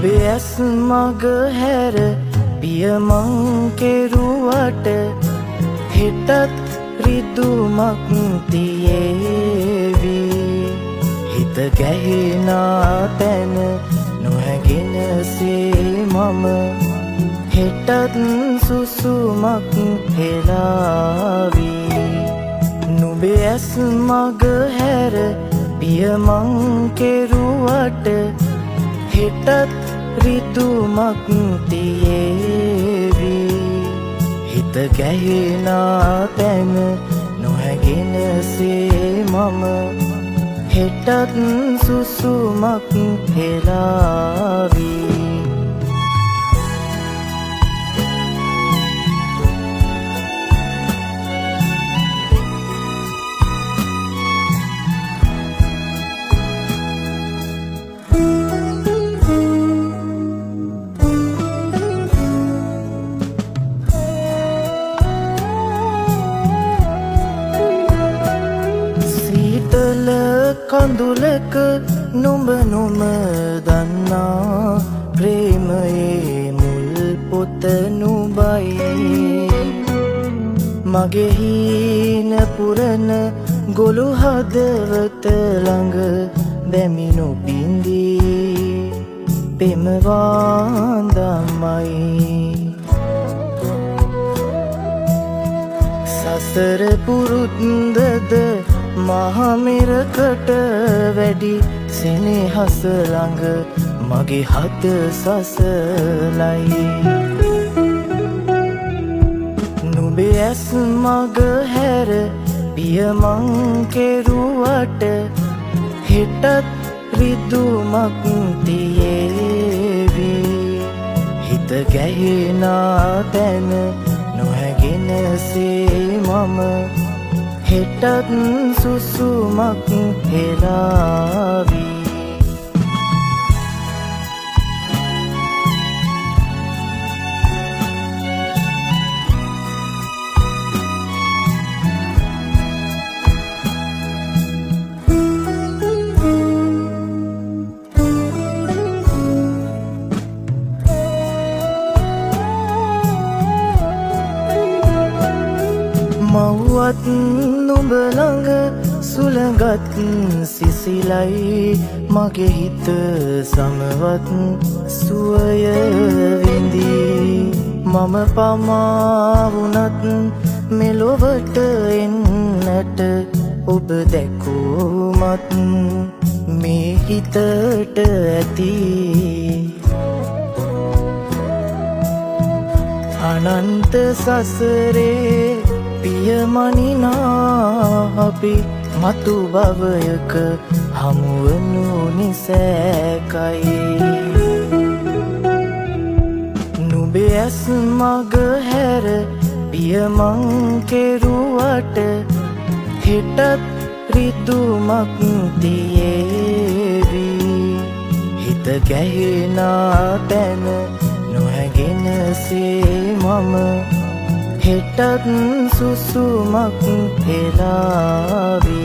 නුඹේ ඇස් මග හැර පියමං කෙරුවට හෙටත් රිදුමක් තියේවි හිත ගැහෙනා තැන නොහැගෙන සේ මම හෙටත් සුසුමක් හෙලාවි නුඹේ ඇස් මග හැර පියමං කෙරුවට හෙටත් රිදුමක් තියේවි හිත ගැහෙනා තැන නොහැගෙන සේ මම හෙටත් සුසුමක් හෙලාවි කඳුලක නුඹ නොම දන්නා ප්‍රේමයේ මුල් පොත නුඹයි මගේ හීන පුරන ගොළු හදවත ළඟ දැමි නොබින්දී පෙම වාන්දමයි සසර පුරුද්දද මහමෙරකට වැඩි සෙනෙහස ළඟ මගේ හද සසලයි නුඹේ ඇස් මග හැර පියමං කෙරුවට හෙටත් රිදුමක් තියේවි හිත ගැහෙනා තැන නොහැගෙන සේ මම හෙටත් සුසුමක් හෙලාවි මව්වත් නුඹ ළඟ සුළඟත් සිසිලයි මගේ හිත සමවත් සුවය විඳී මම පමා වුණත් මෙලොවට එන්නට ඔබ දැකුමත් මේ හිතට ඇති අනන්ත සසරේ පියමනිනා අපි මතු භවයක හමුවනු නිසැකයි නුඹේ ඇස් මග හැර පියමං කෙරුවට හෙටත් රිදුමක් තියේවි හිත ගැහෙනා තැන නොහැගෙන සේ මම හෙටත් සුසුමක් හෙලාවි